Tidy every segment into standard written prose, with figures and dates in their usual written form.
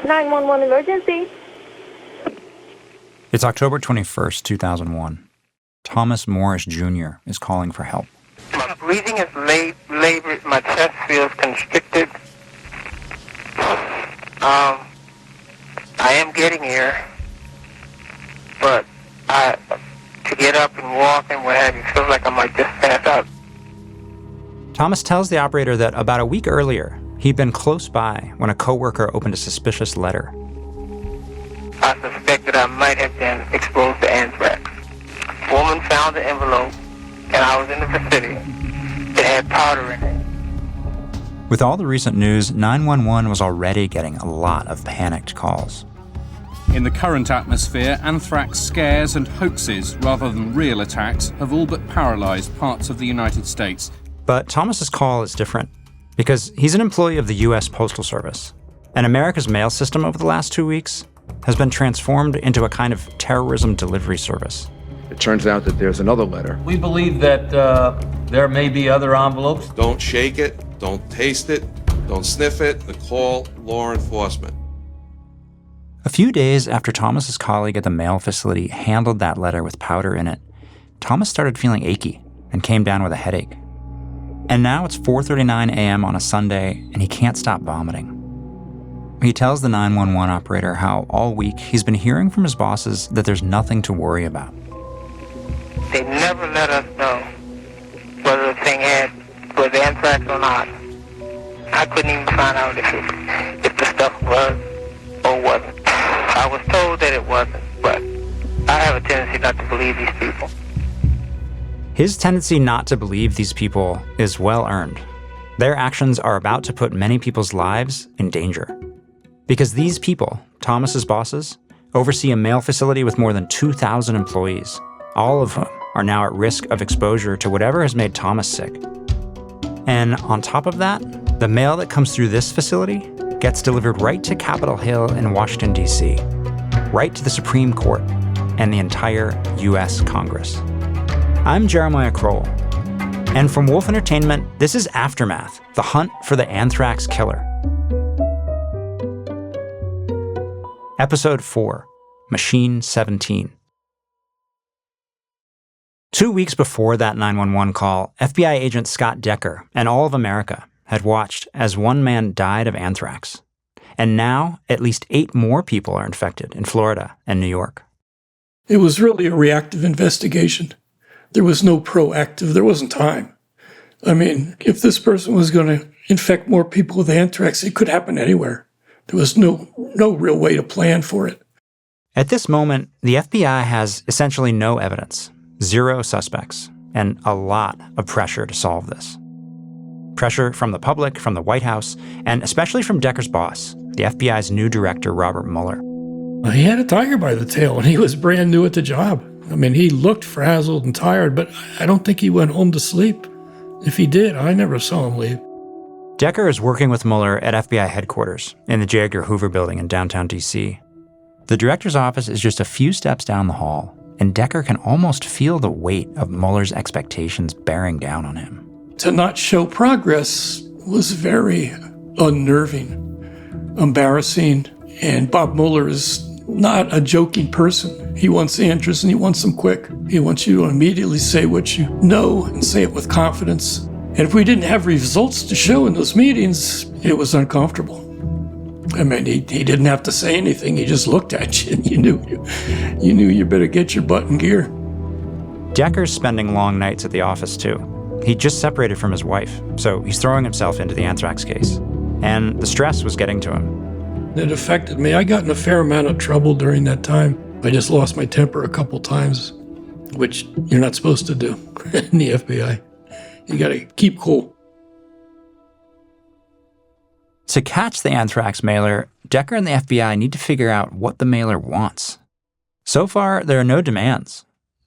911 emergency. It's October 21st, 2001. Thomas Morris Jr. is calling for help. My breathing is labored. My chest feels constricted. I am getting here, but to get up and walk and what have you, feels like I might just pass out. Thomas tells the operator that about a week earlier, he'd been close by when a coworker opened a suspicious letter. I suspected I might have been exposed to anthrax. A woman found the envelope, and I was in the vicinity. It had powder in it. With all the recent news, 911 was already getting a lot of panicked calls. In the current atmosphere, anthrax scares and hoaxes, rather than real attacks, have all but paralyzed parts of the United States. But Thomas's call is different, because he's an employee of the U.S. Postal Service, and America's mail system over the last 2 weeks has been transformed into a kind of terrorism delivery service. It turns out that there's another letter. We believe that there may be other envelopes. Don't shake it, don't taste it, don't sniff it, call law enforcement. A few days after Thomas's colleague at the mail facility handled that letter with powder in it, Thomas started feeling achy and came down with a headache. And now it's 4:39 a.m. on a Sunday, and he can't stop vomiting. He tells the 911 operator how all week he's been hearing from his bosses that there's nothing to worry about. They never let us know whether the thing was anthrax or not. I couldn't even find out if the stuff was or wasn't. I was told that it wasn't, but I have a tendency not to believe these people. His tendency not to believe these people is well earned. Their actions are about to put many people's lives in danger. Because these people, Thomas's bosses, oversee a mail facility with more than 2,000 employees, all of whom are now at risk of exposure to whatever has made Thomas sick. And on top of that, the mail that comes through this facility gets delivered right to Capitol Hill in Washington, D.C., right to the Supreme Court and the entire U.S. Congress. I'm Jeremiah Kroll, and from Wolf Entertainment, this is Aftermath, the hunt for the anthrax killer. Episode 4, Machine 17. 2 weeks before that 911 call, FBI agent Scott Decker and all of America had watched as one man died of anthrax. And now, at least 8 more people are infected in Florida and New York. It was really a reactive investigation. There was no proactive. There wasn't time. I mean, if this person was going to infect more people with anthrax, it could happen anywhere. There was no real way to plan for it. At this moment, the FBI has essentially no evidence, 0 suspects, and a lot of pressure to solve this. Pressure from the public, from the White House, and especially from Decker's boss, the FBI's new director, Robert Mueller. He had a tiger by the tail, and he was brand new at the job. I mean, he looked frazzled and tired, but I don't think he went home to sleep. If he did, I never saw him leave. Decker is working with Mueller at FBI headquarters in the J. Edgar Hoover building in downtown D.C. The director's office is just a few steps down the hall, and Decker can almost feel the weight of Mueller's expectations bearing down on him. To not show progress was very unnerving, embarrassing, and Bob Mueller is not a joking person. He wants answers, and he wants them quick. He wants you to immediately say what you know and say it with confidence. And if we didn't have results to show in those meetings, it was uncomfortable. I mean, he didn't have to say anything. He just looked at you, and you knew you better get your butt in gear. Decker's spending long nights at the office, too. He just separated from his wife, so he's throwing himself into the anthrax case. And the stress was getting to him. It affected me. I got in a fair amount of trouble during that time. I just lost my temper a couple times, which you're not supposed to do in the FBI. You got to keep cool. To catch the anthrax mailer, Decker and the FBI need to figure out what the mailer wants. So far, there are no demands.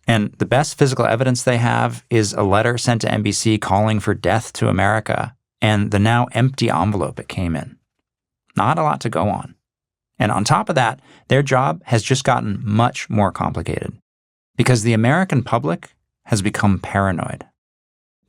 And the best physical evidence they have is a letter sent to NBC calling for death to America and the now empty envelope it came in. Not a lot to go on. And on top of that, their job has just gotten much more complicated because the American public has become paranoid.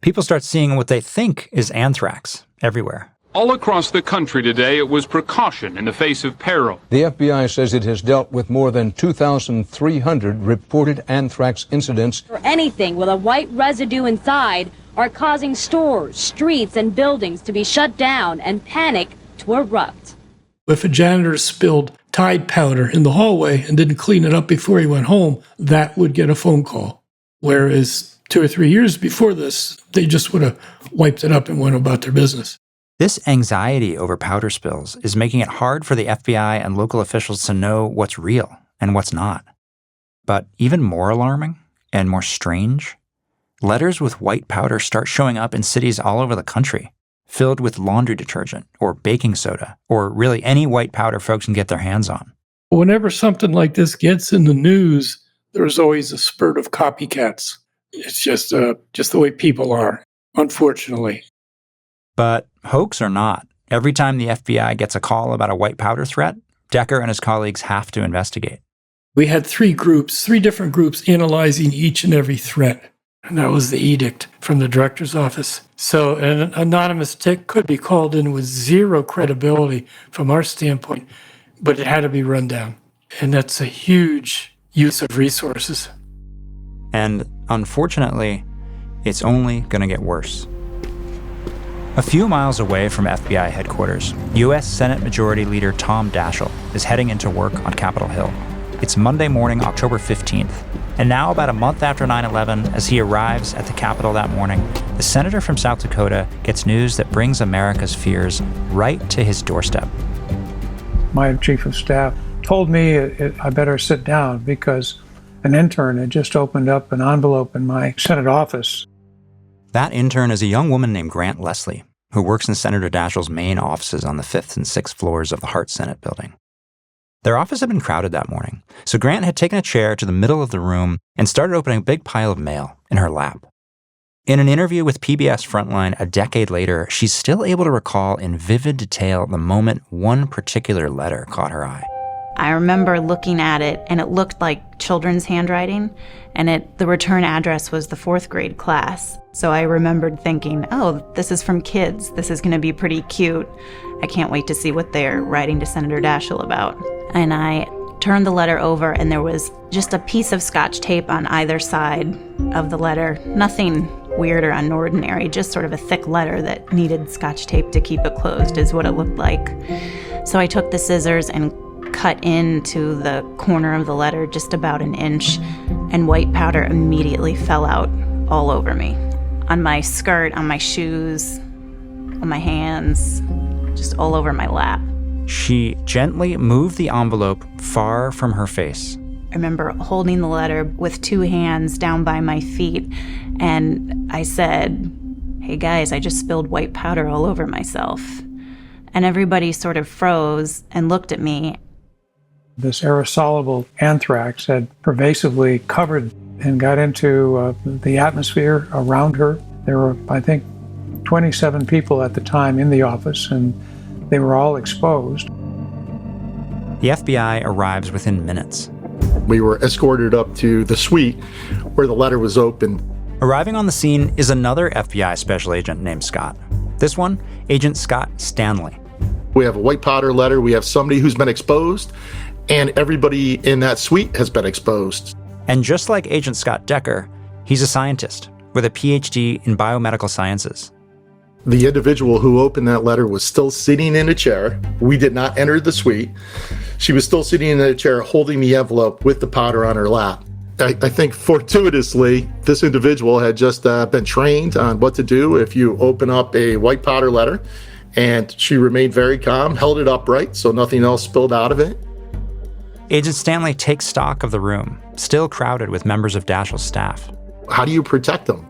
People start seeing what they think is anthrax everywhere. All across the country today, it was precaution in the face of peril. The FBI says it has dealt with more than 2,300 reported anthrax incidents. Or anything with a white residue inside are causing stores, streets, and buildings to be shut down and panic to erupt. If a janitor spilled Tide powder in the hallway and didn't clean it up before he went home, that would get a phone call. Whereas 2 or 3 years before this, they just would have wiped it up and went about their business. This anxiety over powder spills is making it hard for the FBI and local officials to know what's real and what's not. But even more alarming and more strange, letters with white powder start showing up in cities all over the country, filled with laundry detergent or baking soda, or really any white powder folks can get their hands on. Whenever something like this gets in the news, there's always a spurt of copycats. It's just the way people are, unfortunately. But hoax or not, every time the FBI gets a call about a white powder threat, Decker and his colleagues have to investigate. We had 3 different groups analyzing each and every threat. And that was the edict from the director's office. So an anonymous tip could be called in with zero credibility from our standpoint, but it had to be run down. And that's a huge use of resources. And unfortunately, it's only going to get worse. A few miles away from FBI headquarters, U.S. Senate Majority Leader Tom Daschle is heading into work on Capitol Hill. It's Monday morning, October 15th, and now about a month after 9/11, as he arrives at the Capitol that morning, the senator from South Dakota gets news that brings America's fears right to his doorstep. My chief of staff told me I better sit down because an intern had just opened up an envelope in my Senate office. That intern is a young woman named Grant Leslie, who works in Senator Daschle's main offices on the 5th and 6th floors of the Hart Senate building. Their office had been crowded that morning, so Grant had taken a chair to the middle of the room and started opening a big pile of mail in her lap. In an interview with PBS Frontline a decade later, she's still able to recall in vivid detail the moment one particular letter caught her eye. I remember looking at it, and it looked like children's handwriting, and the return address was the 4th grade class. So I remembered thinking, oh, this is from kids. This is going to be pretty cute. I can't wait to see what they're writing to Senator Daschle about. And I turned the letter over, and there was just a piece of Scotch tape on either side of the letter. Nothing weird or unordinary, just sort of a thick letter that needed Scotch tape to keep it closed is what it looked like. So I took the scissors and cut into the corner of the letter just about an inch, and white powder immediately fell out all over me. On my skirt, on my shoes, on my hands, just all over my lap. She gently moved the envelope far from her face. I remember holding the letter with 2 hands down by my feet, and I said, "Hey guys, I just spilled white powder all over myself." And everybody sort of froze and looked at me. This aerosolable anthrax had pervasively covered and got into the atmosphere around her. There were, I think, 27 people at the time in the office, and they were all exposed. The FBI arrives within minutes. We were escorted up to the suite where the letter was opened. Arriving on the scene is another FBI special agent named Scott. This one, Agent Scott Stanley. We have a white powder letter, we have somebody who's been exposed, and everybody in that suite has been exposed. And just like Agent Scott Decker, he's a scientist with a PhD in biomedical sciences. The individual who opened that letter was still sitting in a chair. We did not enter the suite. She was still sitting in a chair holding the envelope with the powder on her lap. I think fortuitously, this individual had just been trained on what to do if you open up a white powder letter, and she remained very calm, held it upright so nothing else spilled out of it. Agent Stanley takes stock of the room, still crowded with members of Daschle's staff. How do you protect them?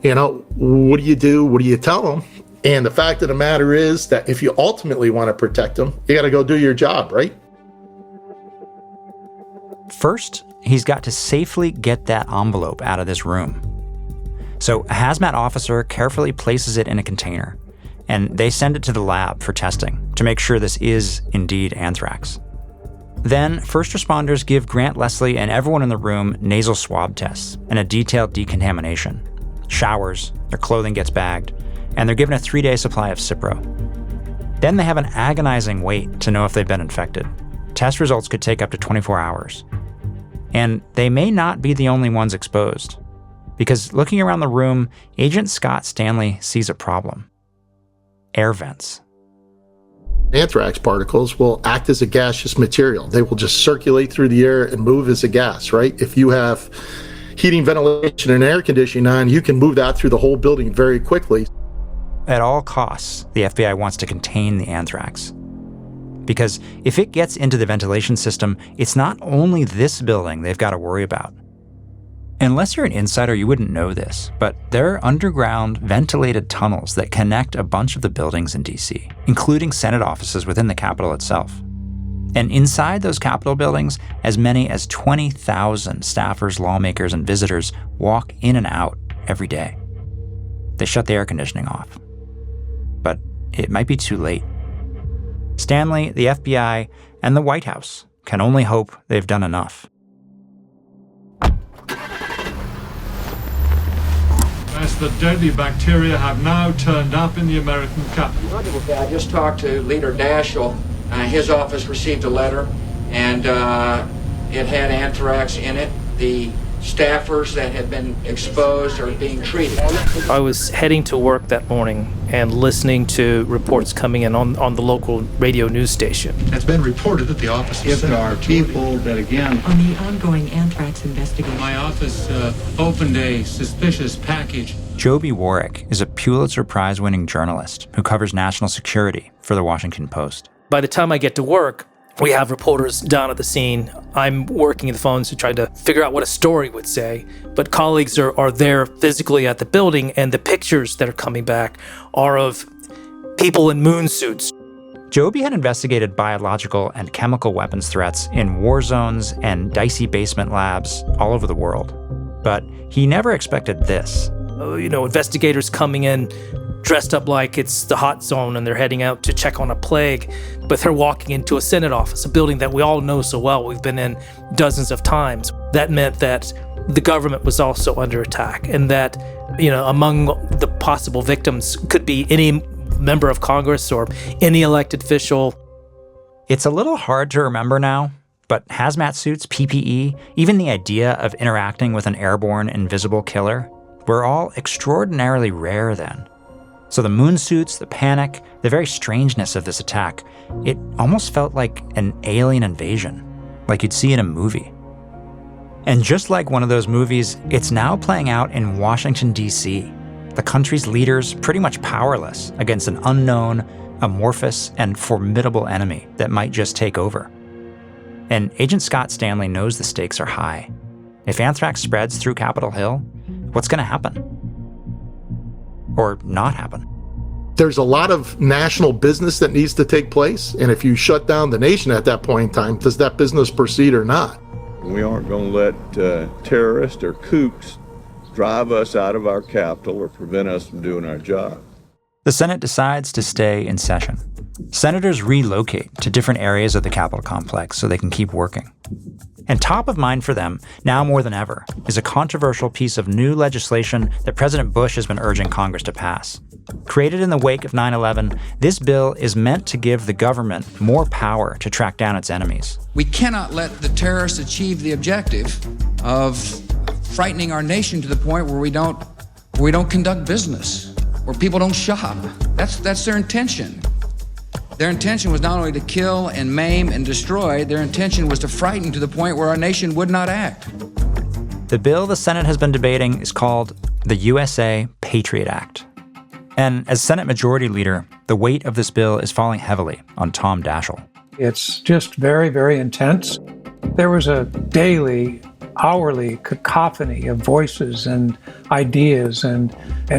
What do you do? What do you tell them? And the fact of the matter is that if you ultimately want to protect them, you got to go do your job, right? First, he's got to safely get that envelope out of this room. So a hazmat officer carefully places it in a container, and they send it to the lab for testing to make sure this is indeed anthrax. Then, first responders give Grant Leslie and everyone in the room nasal swab tests and a detailed decontamination. Showers, their clothing gets bagged, and they're given a 3-day supply of Cipro. Then they have an agonizing wait to know if they've been infected. Test results could take up to 24 hours. And they may not be the only ones exposed. Because looking around the room, Agent Scott Stanley sees a problem. Air vents. Anthrax particles will act as a gaseous material. They will just circulate through the air and move as a gas, right? If you have heating, ventilation, and air conditioning on, you can move that through the whole building very quickly. At all costs, the FBI wants to contain the anthrax. Because if it gets into the ventilation system, it's not only this building they've got to worry about. Unless you're an insider, you wouldn't know this, but there are underground ventilated tunnels that connect a bunch of the buildings in DC, including Senate offices within the Capitol itself. And inside those Capitol buildings, as many as 20,000 staffers, lawmakers, and visitors walk in and out every day. They shut the air conditioning off. But it might be too late. Stanley, the FBI, and the White House can only hope they've done enough. As the deadly bacteria have now turned up in the American capital. I just talked to Leader Daschle. His office received a letter, and it had anthrax in it. The staffers that had been exposed are being treated. I was heading to work that morning and listening to reports coming in on the local radio news station. It's been reported that the office is... If there are people that, again... On the ongoing anthrax investigation. My office opened a suspicious package. Joby Warwick is a Pulitzer Prize-winning journalist who covers national security for the Washington Post. By the time I get to work, we have reporters down at the scene. I'm working the phones to try to figure out what a story would say. But colleagues are there physically at the building, and the pictures that are coming back are of people in moon suits. Joby had investigated biological and chemical weapons threats in war zones and dicey basement labs all over the world. But he never expected this. Investigators coming in dressed up like it's the hot zone and they're heading out to check on a plague, but they're walking into a Senate office, a building that we all know so well. We've been in dozens of times. That meant that the government was also under attack, and that, among the possible victims could be any member of Congress or any elected official. It's a little hard to remember now, but hazmat suits, PPE, even the idea of interacting with an airborne invisible killer were all extraordinarily rare then. So the moon suits, the panic, the very strangeness of this attack, it almost felt like an alien invasion, like you'd see in a movie. And just like one of those movies, it's now playing out in Washington, D.C., the country's leaders pretty much powerless against an unknown, amorphous, and formidable enemy that might just take over. And Agent Scott Stanley knows the stakes are high. If anthrax spreads through Capitol Hill, what's going to happen? Or not happen? There's a lot of national business that needs to take place, and if you shut down the nation at that point in time, does that business proceed or not? We aren't going to let terrorists or kooks drive us out of our capital or prevent us from doing our job. The Senate decides to stay in session. Senators relocate to different areas of the Capitol complex so they can keep working. And top of mind for them, now more than ever, is a controversial piece of new legislation that President Bush has been urging Congress to pass. Created in the wake of 9/11, this bill is meant to give the government more power to track down its enemies. We cannot let the terrorists achieve the objective of frightening our nation to the point where we don't conduct business, where people don't shop. That's their intention. Their intention was not only to kill and maim and destroy, their intention was to frighten to the point where our nation would not act. The bill the Senate has been debating is called the USA Patriot Act. And as Senate Majority Leader, the weight of this bill is falling heavily on Tom Daschle. It's just very, very intense. There was a daily, hourly cacophony of voices and ideas and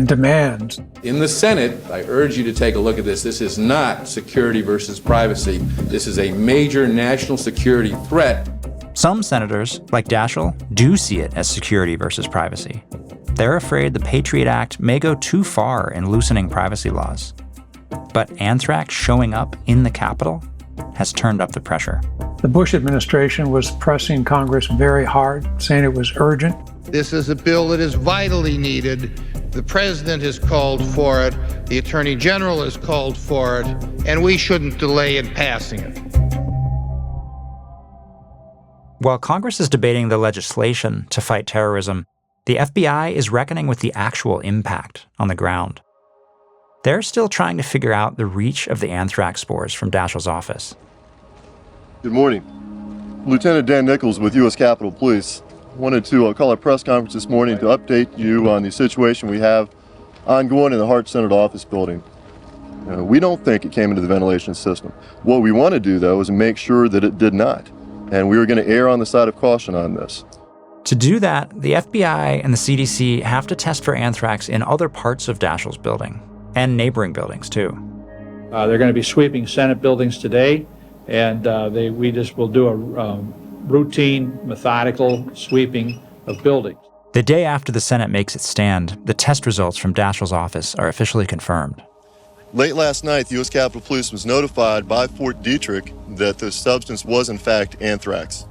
demands. In the Senate, I urge you to take a look at this. This is not security versus privacy. This is a major national security threat. Some senators, like Daschle, do see it as security versus privacy. They're afraid the Patriot Act may go too far in loosening privacy laws. But anthrax showing up in the Capitol has turned up the pressure. The Bush administration was pressing Congress very hard, saying it was urgent. This is a bill that is vitally needed The president has called for it, the attorney general has called for it, and we shouldn't delay in passing it. While Congress is debating the legislation to fight terrorism, the FBI is reckoning with the actual impact on the ground. They're still trying to figure out the reach of the anthrax spores from Daschle's office. Good morning. Lieutenant Dan Nichols with U.S. Capitol Police. Wanted to call a press conference this morning to update you on the situation we have ongoing in the Hart Senate office building. We don't think it came into the ventilation system. What we want to do, though, is make sure that it did not. And we were going to err on the side of caution on this. To do that, the FBI and the CDC have to test for anthrax in other parts of Daschle's building, and neighboring buildings, too. They're going to be sweeping Senate buildings today, and we just will do a routine, methodical sweeping of buildings. The day after the Senate makes its stand, the test results from Daschle's office are officially confirmed. Late last night, the U.S. Capitol Police was notified by Fort Detrick that the substance was, in fact, anthrax.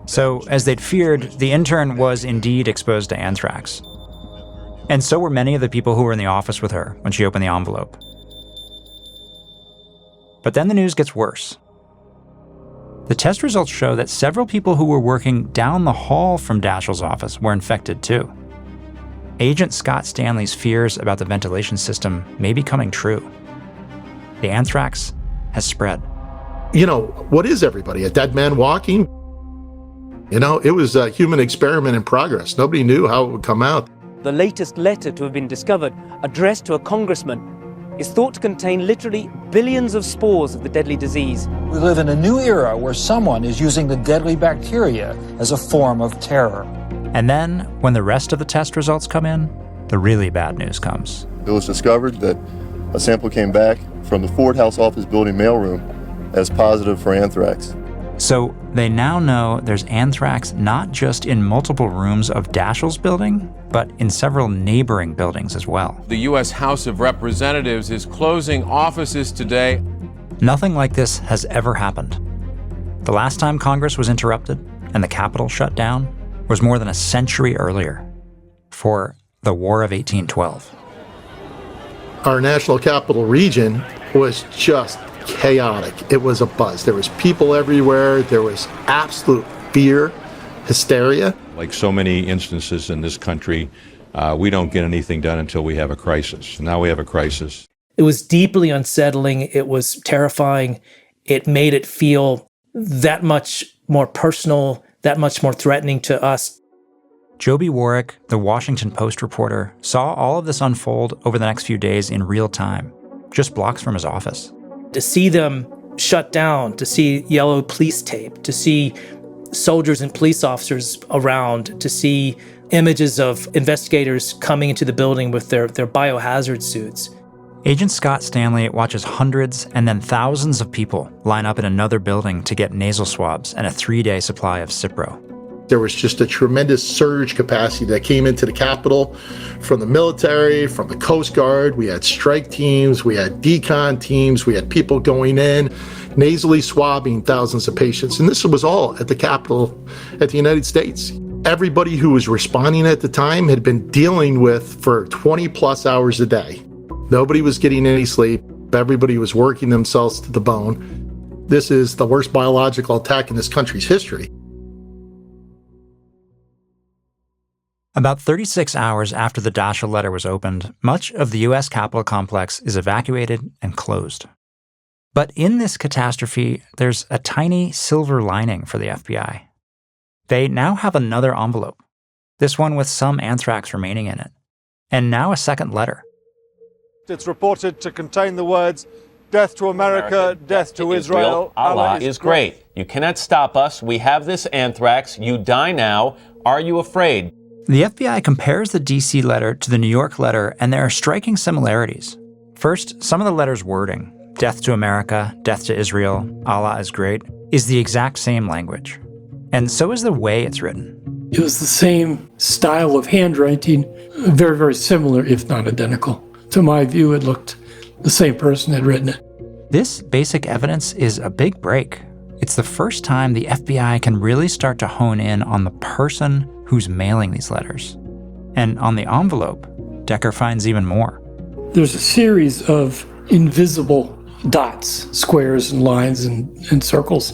So, as they'd feared, the intern was indeed exposed to anthrax. And so were many of the people who were in the office with her when she opened the envelope. But then the news gets worse. The test results show that several people who were working down the hall from Daschle's office were infected too. Agent Scott Stanley's fears about the ventilation system may be coming true. The anthrax has spread. You know, what is everybody? A dead man walking? You know, it was a human experiment in progress. Nobody knew how it would come out. The latest letter to have been discovered, addressed to a congressman, is thought to contain literally billions of spores of the deadly disease. We live in a new era where someone is using the deadly bacteria as a form of terror. And then, when the rest of the test results come in, the really bad news comes. It was discovered that a sample came back from the Ford House office building mailroom as positive for anthrax. So they now know there's anthrax not just in multiple rooms of Daschle's building, but in several neighboring buildings as well. The U.S. House of Representatives is closing offices today. Nothing like this has ever happened. The last time Congress was interrupted and the Capitol shut down was more than a century earlier, for the War of 1812. Our national capital region was just chaotic. It was a buzz. There was people everywhere. There was absolute fear, hysteria. Like so many instances in this country, we don't get anything done until we have a crisis. Now we have a crisis. It was deeply unsettling. It was terrifying. It made it feel that much more personal, that much more threatening to us. Joby Warwick, the Washington Post reporter, saw all of this unfold over the next few days in real time, just blocks from his office. To see them shut down, to see yellow police tape, to see soldiers and police officers around, to see images of investigators coming into the building with their biohazard suits. Agent Scott Stanley watches hundreds and then thousands of people line up in another building to get nasal swabs and a 3-day supply of Cipro. There was just a tremendous surge capacity that came into the Capitol from the military, from the Coast Guard. We had strike teams, we had decon teams, we had people going in, nasally swabbing thousands of patients. And this was all at the Capitol at the United States. Everybody who was responding at the time had been dealing with for 20 plus hours a day. Nobody was getting any sleep. Everybody was working themselves to the bone. This is the worst biological attack in this country's history. About 36 hours after the Daschle letter was opened, much of the U.S. Capitol complex is evacuated and closed. But in this catastrophe, there's a tiny silver lining for the FBI. They now have another envelope, this one with some anthrax remaining in it, and now a second letter. It's reported to contain the words, "Death to America, death to Israel. Allah is great. You cannot stop us. We have this anthrax. You die now. Are you afraid?" The FBI compares the D.C. letter to the New York letter, and there are striking similarities. First, some of the letter's wording, death to America, death to Israel, Allah is great, is the exact same language. And so is the way it's written. It was the same style of handwriting, very, very similar, if not identical. To my view, it looked the same person had written it. This basic evidence is a big break. It's the first time the FBI can really start to hone in on the person who's mailing these letters. And on the envelope, Decker finds even more. There's a series of invisible dots, squares and lines and circles,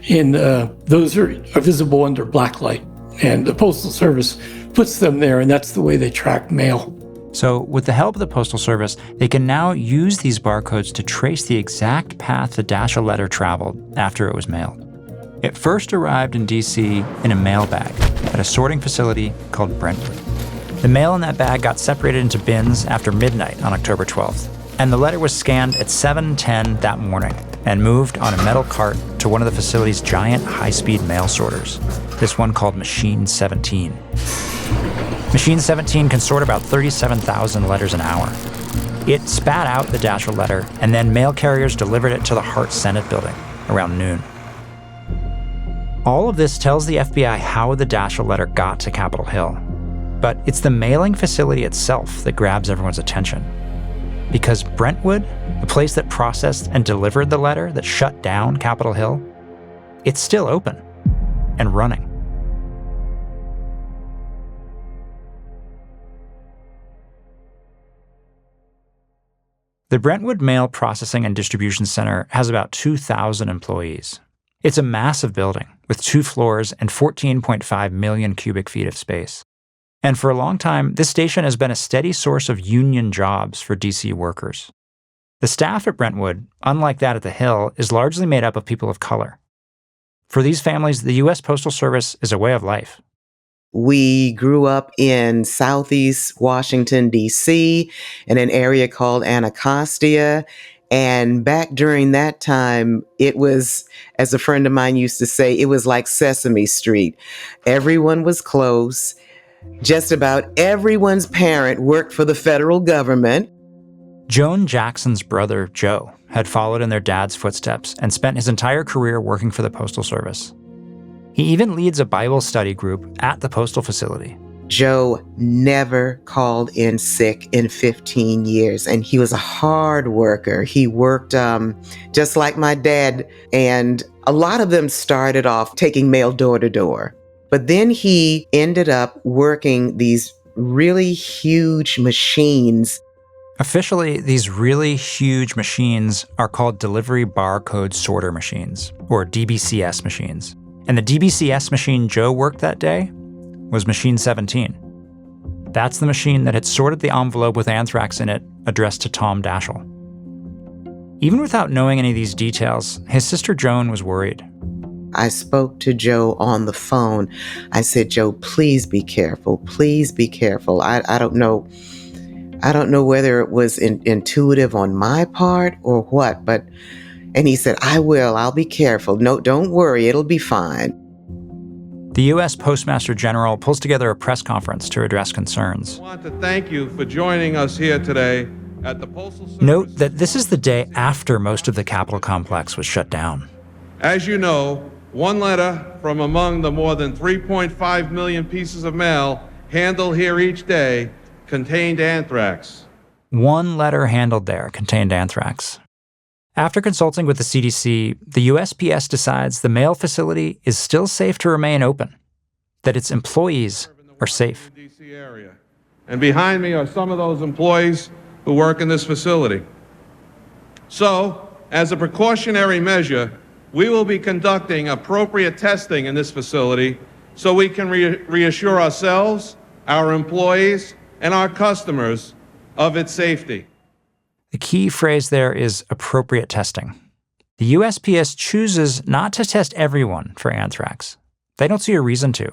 and those are visible under black light. And the Postal Service puts them there, and that's the way they track mail. So with the help of the Postal Service, they can now use these barcodes to trace the exact path the Daschle letter traveled after it was mailed. It first arrived in D.C. in a mail bag at a sorting facility called Brentwood. The mail in that bag got separated into bins after midnight on October 12th, and the letter was scanned at 7:10 that morning and moved on a metal cart to one of the facility's giant high-speed mail sorters, this one called Machine 17. Machine 17 can sort about 37,000 letters an hour. It spat out the Daschle letter, and then mail carriers delivered it to the Hart Senate building around noon. All of this tells the FBI how the Daschle letter got to Capitol Hill. But it's the mailing facility itself that grabs everyone's attention. Because Brentwood, the place that processed and delivered the letter that shut down Capitol Hill, it's still open and running. The Brentwood Mail Processing and Distribution Center has about 2,000 employees. It's a massive building with 2 floors and 14.5 million cubic feet of space. And for a long time, this station has been a steady source of union jobs for DC workers. The staff at Brentwood, unlike that at the Hill, is largely made up of people of color. For these families, the U.S. Postal Service is a way of life. We grew up in Southeast Washington, D.C., in an area called Anacostia. And back during that time, it was, as a friend of mine used to say, it was like Sesame Street. Everyone was close. Just about everyone's parent worked for the federal government. Joan Jackson's brother, Joe, had followed in their dad's footsteps and spent his entire career working for the Postal Service. He even leads a Bible study group at the postal facility. Joe never called in sick in 15 years, and he was a hard worker. He worked just like my dad, and a lot of them started off taking mail door to door. But then he ended up working these really huge machines. Officially, these really huge machines are called delivery barcode sorter machines, or DBCS machines. And the DBCS machine Joe worked that day was Machine 17. That's the machine that had sorted the envelope with anthrax in it, addressed to Tom Daschle. Even without knowing any of these details, his sister Joan was worried. I spoke to Joe on the phone. I said, Joe, please be careful. Please be careful. I don't know whether it was intuitive on my part or what, and he said, I will. I'll be careful. No, don't worry. It'll be fine. The U.S. Postmaster General pulls together a press conference to address concerns. I want to thank you for joining us here today at the Postal Service. Note that this is the day after most of the Capitol complex was shut down. As you know, one letter from among the more than 3.5 million pieces of mail handled here each day contained anthrax. One letter handled there contained anthrax. After consulting with the CDC, the USPS decides the mail facility is still safe to remain open, that its employees are safe. And behind me are some of those employees who work in this facility. So, as a precautionary measure, we will be conducting appropriate testing in this facility so we can reassure ourselves, our employees, and our customers of its safety. The key phrase there is appropriate testing. The USPS chooses not to test everyone for anthrax. They don't see a reason to.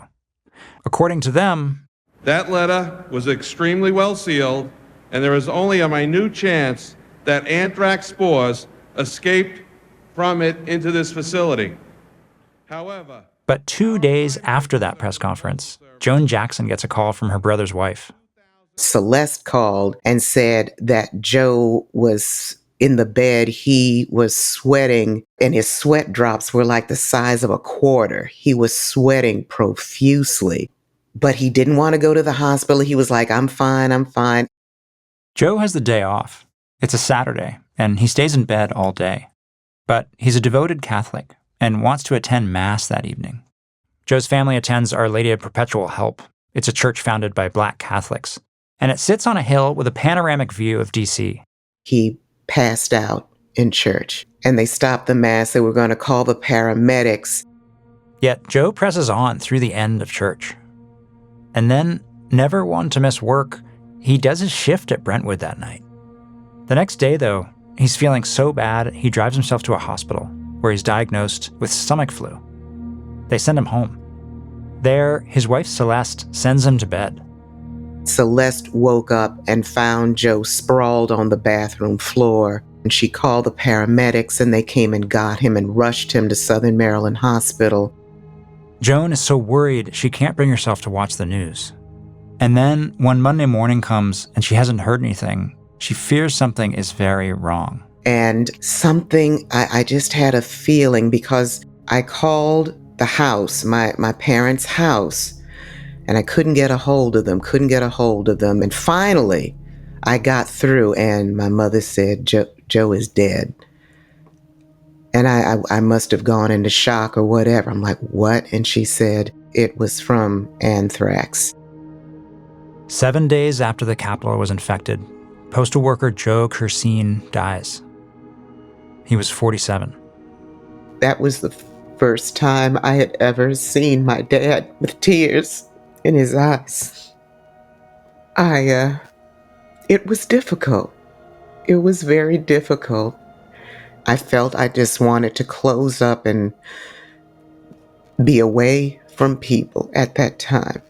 According to them, that letter was extremely well sealed, and there is only a minute chance that anthrax spores escaped from it into this facility. However, but 2 days after that press conference, Joan Jackson gets a call from her brother's wife. Celeste called and said that Joe was in the bed. He was sweating, and his sweat drops were like the size of a quarter. He was sweating profusely, but he didn't want to go to the hospital. He was like, I'm fine, I'm fine. Joe has the day off. It's a Saturday, and he stays in bed all day. But he's a devoted Catholic and wants to attend Mass that evening. Joe's family attends Our Lady of Perpetual Help, It's a church founded by Black Catholics, and it sits on a hill with a panoramic view of D.C. He passed out in church, and they stopped the mass. They were going to call the paramedics. Yet Joe presses on through the end of church. And then, never one to miss work, he does his shift at Brentwood that night. The next day, though, he's feeling so bad, he drives himself to a hospital where he's diagnosed with stomach flu. They send him home. There, his wife Celeste sends him to bed. Celeste woke up and found Joe sprawled on the bathroom floor. And she called the paramedics, and they came and got him and rushed him to Southern Maryland Hospital. Joan is so worried she can't bring herself to watch the news. And then, when Monday morning comes and she hasn't heard anything, she fears something is very wrong. And something, I just had a feeling, because I called the house, my parents' house, and I couldn't get a hold of them. And finally, I got through, and my mother said, Joe is dead. And I must have gone into shock or whatever. I'm like, what? And she said it was from anthrax. 7 days after the Capitol was infected, postal worker Joe Cursine dies. He was 47. That was the first time I had ever seen my dad with tears in his eyes. It was difficult. It was very difficult. I felt I just wanted to close up and be away from people at that time.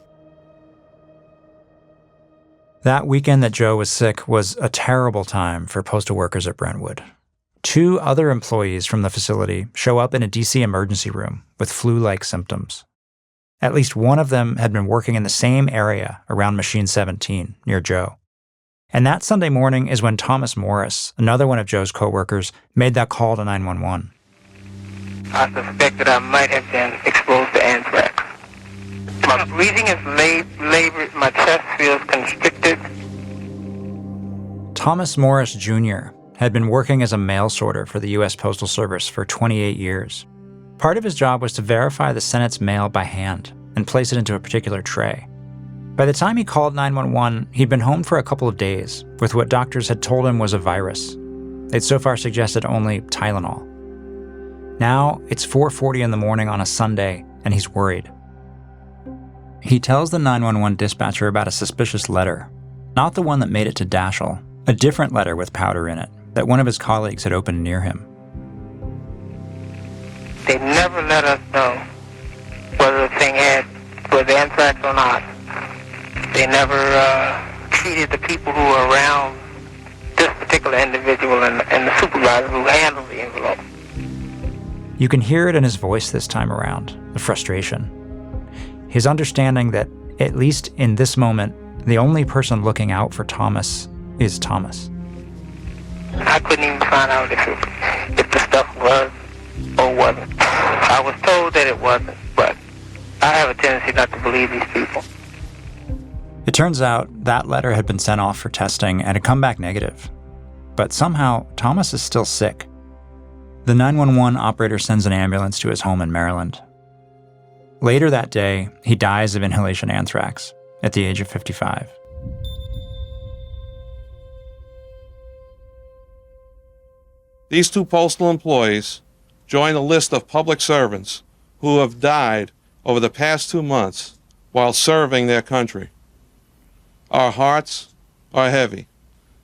That weekend that Joe was sick was a terrible time for postal workers at Brentwood. 2 other employees from the facility show up in a DC emergency room with flu-like symptoms. At least one of them had been working in the same area around Machine 17 near Joe. And that Sunday morning is when Thomas Morris, another one of Joe's coworkers, made that call to 911. I suspect that I might have been exposed to anthrax. My breathing is labored, my chest feels constricted. Thomas Morris Jr. had been working as a mail sorter for the U.S. Postal Service for 28 years. Part of his job was to verify the Senate's mail by hand and place it into a particular tray. By the time he called 911, he'd been home for a couple of days with what doctors had told him was a virus. They'd so far suggested only Tylenol. Now, it's 4:40 in the morning on a Sunday, and he's worried. He tells the 911 dispatcher about a suspicious letter, not the one that made it to Daschle, a different letter with powder in it that one of his colleagues had opened near him. They never let us know whether the thing was anthrax or not. They never treated the people who were around this particular individual and the supervisor who handled the envelope. You can hear it in his voice this time around, the frustration. His understanding that, at least in this moment, the only person looking out for Thomas is Thomas. I couldn't even find out if the stuff was or wasn't. I was told that it wasn't, but I have a tendency not to believe these people. It turns out that letter had been sent off for testing and had come back negative. But somehow, Thomas is still sick. The 911 operator sends an ambulance to his home in Maryland. Later that day, he dies of inhalation anthrax at the age of 55. These 2 postal employees join a list of public servants who have died over the past 2 months while serving their country. Our hearts are heavy,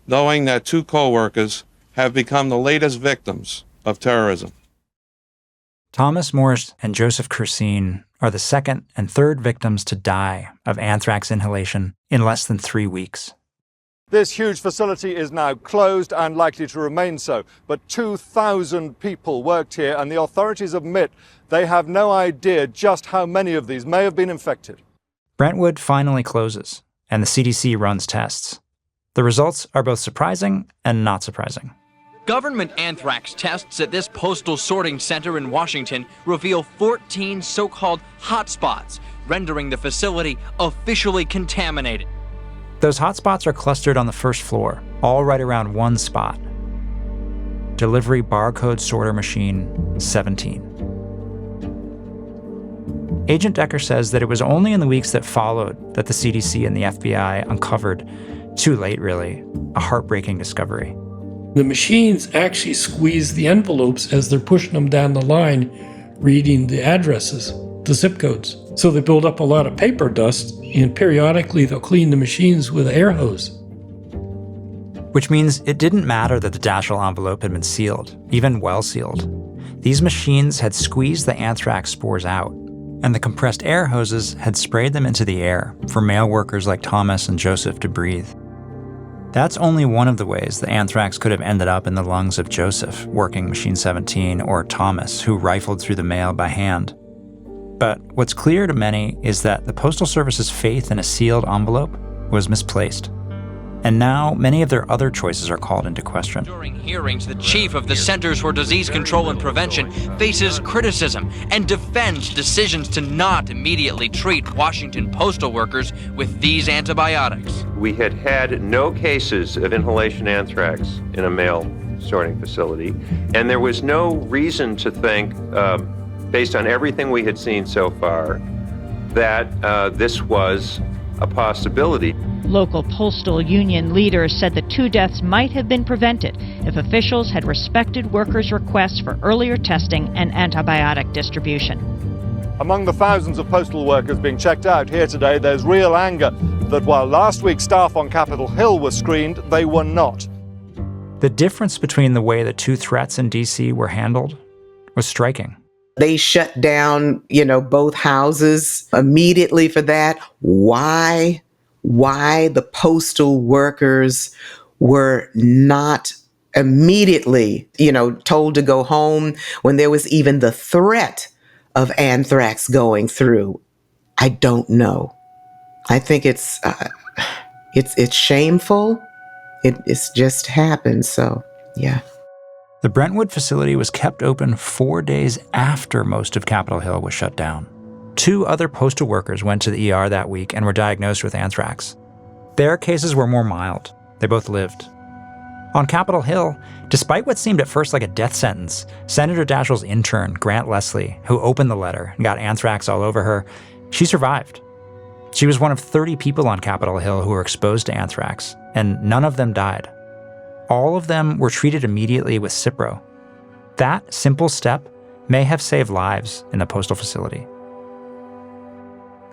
knowing that 2 co-workers have become the latest victims of terrorism. Thomas Morris and Joseph Cursine are the second and third victims to die of anthrax inhalation in less than 3 weeks. This huge facility is now closed and likely to remain so, but 2,000 people worked here, and the authorities admit they have no idea just how many of these may have been infected. Brentwood finally closes, and the CDC runs tests. The results are both surprising and not surprising. Government anthrax tests at this postal sorting center in Washington reveal 14 so-called hotspots, rendering the facility officially contaminated. Those hotspots are clustered on the first floor, all right around one spot. Delivery barcode sorter machine 17. Agent Decker says that it was only in the weeks that followed that the CDC and the FBI uncovered, too late really, a heartbreaking discovery. The machines actually squeeze the envelopes as they're pushing them down the line, reading the addresses, the zip codes. So they build up a lot of paper dust, and periodically they'll clean the machines with an air hose. Which means it didn't matter that the Daschle envelope had been sealed, even well sealed. These machines had squeezed the anthrax spores out, and the compressed air hoses had sprayed them into the air for mail workers like Thomas and Joseph to breathe. That's only one of the ways the anthrax could have ended up in the lungs of Joseph, working Machine 17, or Thomas, who rifled through the mail by hand. But what's clear to many is that the Postal Service's faith in a sealed envelope was misplaced. And now many of their other choices are called into question. During hearings, the chief of the Centers for Disease Control and Prevention faces criticism and defends decisions to not immediately treat Washington postal workers with these antibiotics. We had no cases of inhalation anthrax in a mail sorting facility, and there was no reason to think, based on everything we had seen so far, that this was a possibility. Local postal union leaders said the 2 deaths might have been prevented if officials had respected workers' requests for earlier testing and antibiotic distribution. Among the thousands of postal workers being checked out here today, there's real anger that while last week staff on Capitol Hill were screened, they were not. The difference between the way the 2 threats in D.C. were handled was striking. They shut down, both houses immediately for that. Why the postal workers were not immediately, told to go home when there was even the threat of anthrax going through, I don't know. I think it's shameful. It's just happened. So, yeah. The Brentwood facility was kept open 4 days after most of Capitol Hill was shut down. 2 other postal workers went to the ER that week and were diagnosed with anthrax. Their cases were more mild. They both lived. On Capitol Hill, despite what seemed at first like a death sentence, Senator Daschle's intern, Grant Leslie, who opened the letter and got anthrax all over her, she survived. She was one of 30 people on Capitol Hill who were exposed to anthrax, and none of them died. All of them were treated immediately with Cipro. That simple step may have saved lives in the postal facility.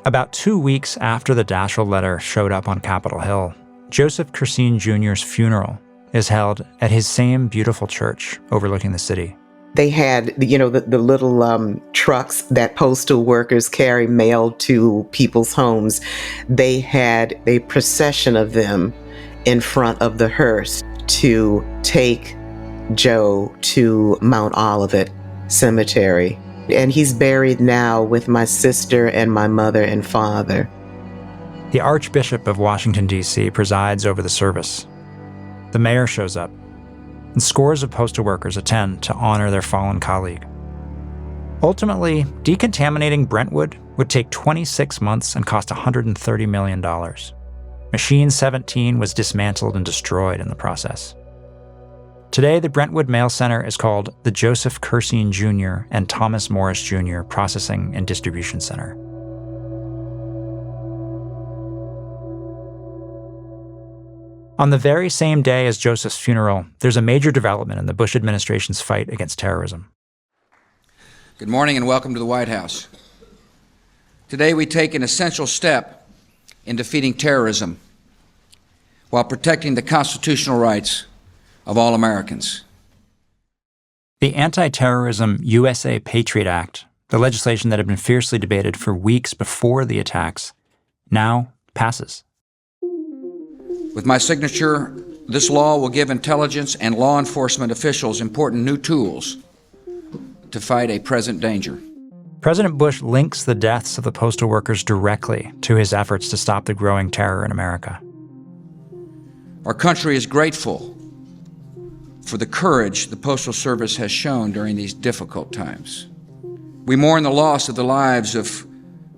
About 2 weeks after the Daschle letter showed up on Capitol Hill, Joseph Cursine Jr.'s funeral is held at his same beautiful church overlooking the city. They had, the little trucks that postal workers carry mail to people's homes. They had a procession of them in front of the hearse to take Joe to Mount Olivet Cemetery. And he's buried now with my sister and my mother and father. The Archbishop of Washington, D.C. presides over the service. The mayor shows up, and scores of postal workers attend to honor their fallen colleague. Ultimately, decontaminating Brentwood would take 26 months and cost $130 million. Machine 17 was dismantled and destroyed in the process. Today, the Brentwood Mail Center is called the Joseph Cursine Jr. and Thomas Morris Jr. Processing and Distribution Center. On the very same day as Joseph's funeral, there's a major development in the Bush administration's fight against terrorism. Good morning and welcome to the White House. Today we take an essential step in defeating terrorism while protecting the constitutional rights of all Americans. The Anti-Terrorism USA Patriot Act, the legislation that had been fiercely debated for weeks before the attacks, now passes. With my signature, this law will give intelligence and law enforcement officials important new tools to fight a present danger. President Bush links the deaths of the postal workers directly to his efforts to stop the growing terror in America. Our country is grateful for the courage the Postal Service has shown during these difficult times. We mourn the loss of the lives of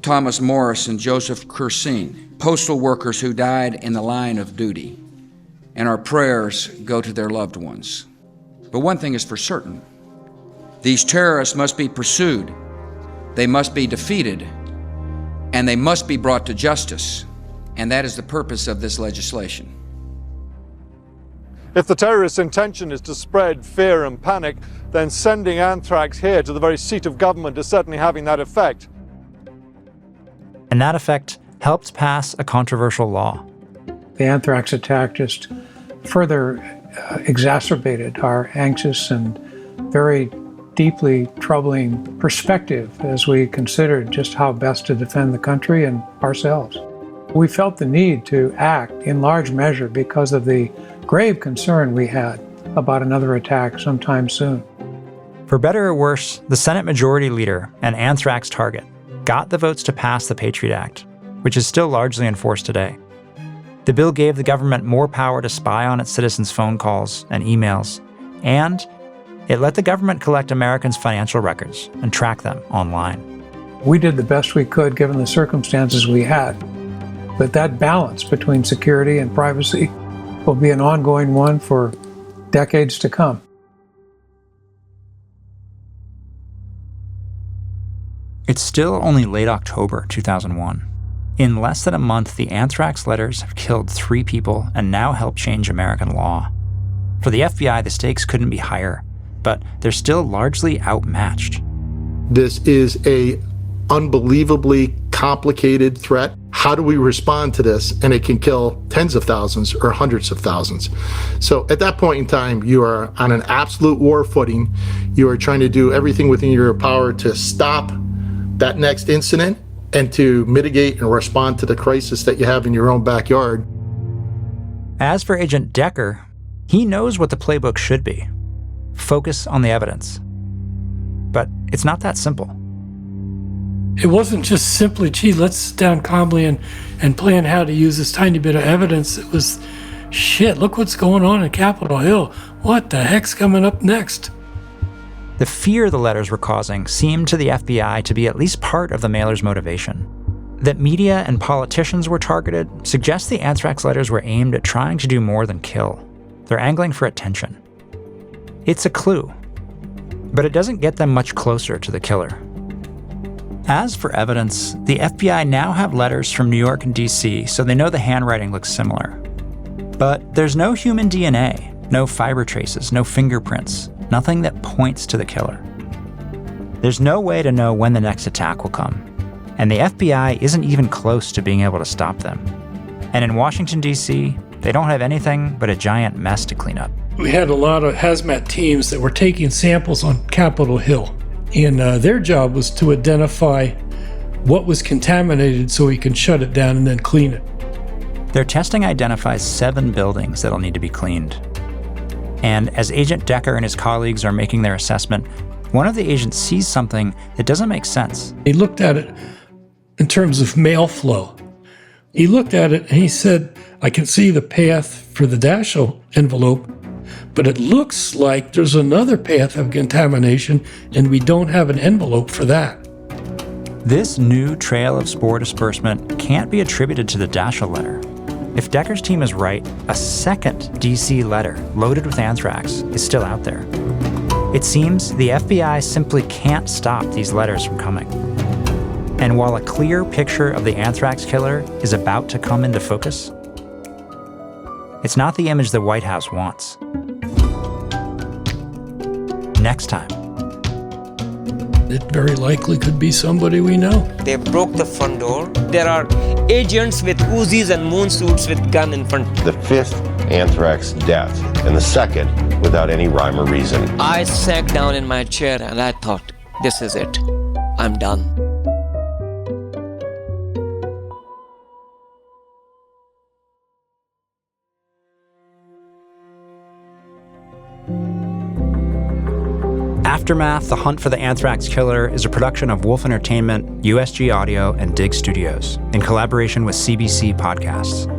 Thomas Morris and Joseph Cursine, postal workers who died in the line of duty, and our prayers go to their loved ones. But one thing is for certain: these terrorists must be pursued, they must be defeated, and they must be brought to justice. And that is the purpose of this legislation. If the terrorists' intention is to spread fear and panic, then sending anthrax here to the very seat of government is certainly having that effect. And that effect helped pass a controversial law. The anthrax attack just further exacerbated our anxious and very deeply troubling perspective as we considered just how best to defend the country and ourselves. We felt the need to act in large measure because of the grave concern we had about another attack sometime soon. For better or worse, the Senate Majority Leader and anthrax target got the votes to pass the Patriot Act, which is still largely in force today. The bill gave the government more power to spy on its citizens' phone calls and emails, and it let the government collect Americans' financial records and track them online. We did the best we could given the circumstances we had, but that balance between security and privacy will be an ongoing one for decades to come. It's still only late October 2001. In less than a month, the anthrax letters have killed 3 people and now help change American law. For the FBI, the stakes couldn't be higher, but they're still largely outmatched. This is a unbelievably complicated threat. How do we respond to this? And it can kill tens of thousands or hundreds of thousands. So at that point in time, you are on an absolute war footing. You are trying to do everything within your power to stop that next incident and to mitigate and respond to the crisis that you have in your own backyard. As for Agent Decker, he knows what the playbook should be. Focus on the evidence. But it's not that simple. It wasn't just simply, gee, let's sit down calmly and plan how to use this tiny bit of evidence. It was, shit, look what's going on in Capitol Hill. What the heck's coming up next? The fear the letters were causing seemed to the FBI to be at least part of the mailer's motivation. That media and politicians were targeted suggests the anthrax letters were aimed at trying to do more than kill. They're angling for attention. It's a clue, but it doesn't get them much closer to the killer. As for evidence, the FBI now have letters from New York and DC, so they know the handwriting looks similar. But there's no human DNA, no fiber traces, no fingerprints, nothing that points to the killer. There's no way to know when the next attack will come, and the FBI isn't even close to being able to stop them. And in Washington, D.C., they don't have anything but a giant mess to clean up. We had a lot of hazmat teams that were taking samples on Capitol Hill, and their job was to identify what was contaminated so we can shut it down and then clean it. Their testing identifies 7 buildings that'll need to be cleaned. And as Agent Decker and his colleagues are making their assessment, one of the agents sees something that doesn't make sense. He looked at it in terms of mail flow. He looked at it and he said, I can see the path for the Dashiell envelope, but it looks like there's another path of contamination and we don't have an envelope for that. This new trail of spore disbursement can't be attributed to the Dashiell letter. If Decker's team is right, a second DC letter loaded with anthrax is still out there. It seems the FBI simply can't stop these letters from coming. And while a clear picture of the anthrax killer is about to come into focus, it's not the image the White House wants. Next time. It very likely could be somebody we know. They broke the front door. There are agents with Uzis and moon suits with gun in front. The 5th anthrax death, and the 2nd without any rhyme or reason. I sat down in my chair and I thought, this is it. I'm done. Aftermath, The Hunt for the Anthrax Killer is a production of Wolf Entertainment, USG Audio, and Dig Studios, in collaboration with CBC Podcasts.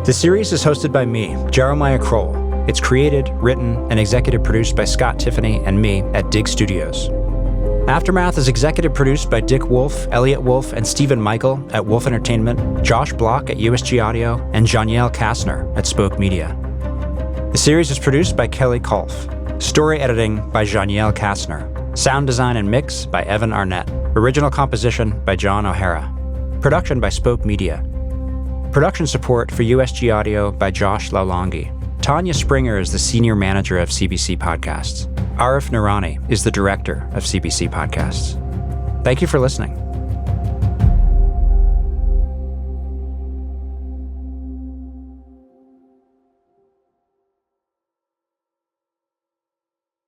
The series is hosted by me, Jeremiah Kroll. It's created, written, and executive produced by Scott Tiffany and me at Dig Studios. Aftermath is executive produced by Dick Wolf, Elliot Wolf, and Stephen Michael at Wolf Entertainment, Josh Block at USG Audio, and Janielle Kastner at Spoke Media. The series is produced by Kelly Kolf. Story editing by Janielle Kastner. Sound design and mix by Evan Arnett. Original composition by John O'Hara. Production by Spoke Media. Production support for USG Audio by Josh Laulongi. Tanya Springer is the Senior Manager of CBC Podcasts. Arif Noorani is the Director of CBC Podcasts. Thank you for listening.